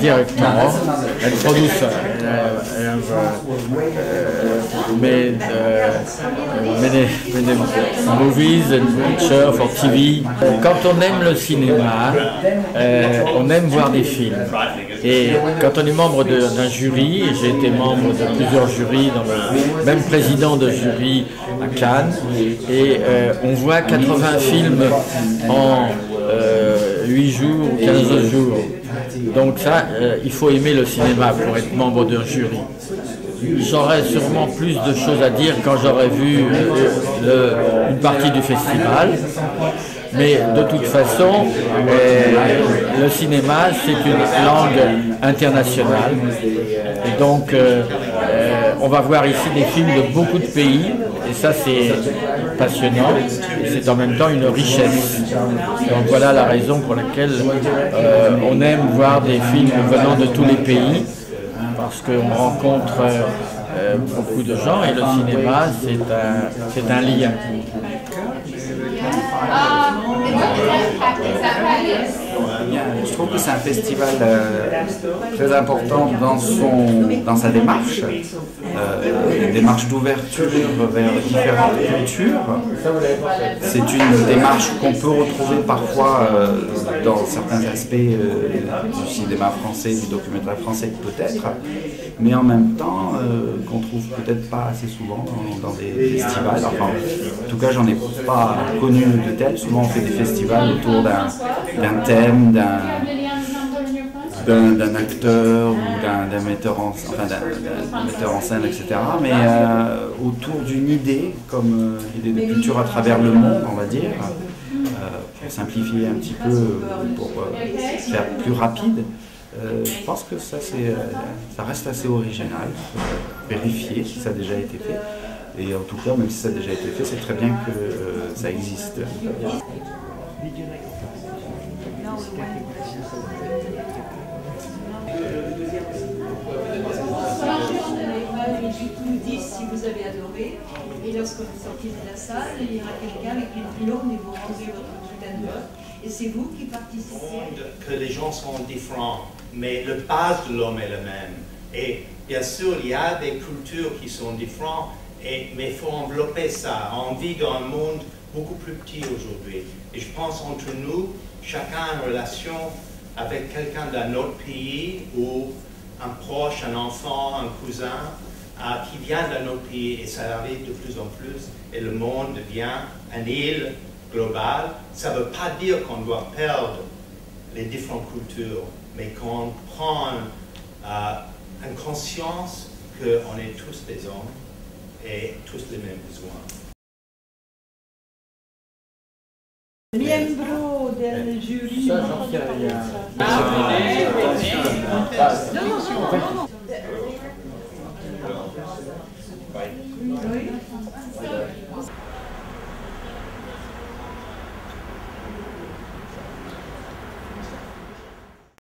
directement and producer. I have made many movies and pictures for TV. Quand on aime le cinéma, on aime voir des films. Et quand on est membre d'un jury, j'ai été membre de plusieurs jurys, même président de jury à Cannes, et on voit 80 films en 8 jours ou 15 jours. Donc ça, il faut aimer le cinéma pour être membre d'un jury. J'aurais sûrement plus de choses à dire quand j'aurais vu une partie du festival. Mais de toute façon, le cinéma, c'est une langue internationale. Et donc, on va voir ici des films de beaucoup de pays. Et ça, c'est passionnant. Et c'est en même temps une richesse. Donc voilà la raison pour laquelle on aime voir des films venant de tous les pays. Parce qu'on rencontre beaucoup de gens et le cinéma, c'est un lien. Je trouve que c'est un festival très important dans sa démarche, une démarche d'ouverture vers différentes cultures. C'est une démarche qu'on peut retrouver parfois dans certains aspects du cinéma français, du documentaire français peut-être, mais en même temps qu'on trouve peut-être pas assez souvent dans des festivals. Enfin, en tout cas, j'en ai pas connu de tels. Souvent, on fait des festivals autour d'un thème, d'un acteur ou d'un metteur en scène, etc. Mais autour d'une idée, comme l'idée de culture à travers le monde, on va dire, pour simplifier un petit peu, pour faire plus rapide. Je pense que ça reste assez original, vérifier si ça a déjà été fait. Et en tout cas, même si ça a déjà été fait, c'est très bien que ça existe. Nous disent si vous avez adoré, et lorsque vous sortez de la salle, il y aura quelqu'un avec une plume et vous rendez votre bulletin de vote, et c'est vous qui participez. Que les gens sont différents, mais le base de l'homme est le même. Et bien sûr, il y a des cultures qui sont différentes, mais il faut envelopper ça. On vit dans un monde beaucoup plus petit aujourd'hui. Et je pense entre nous, chacun a une relation avec quelqu'un d'un autre pays ou un proche, un enfant, un cousin qui vient d'un autre pays, et ça arrive de plus en plus, et le monde devient une île globale. Ça ne veut pas dire qu'on doit perdre les différentes cultures, mais qu'on prend une conscience qu'on est tous des hommes et tous les mêmes besoins. Miembro del jury. Ça, j'en sais rien.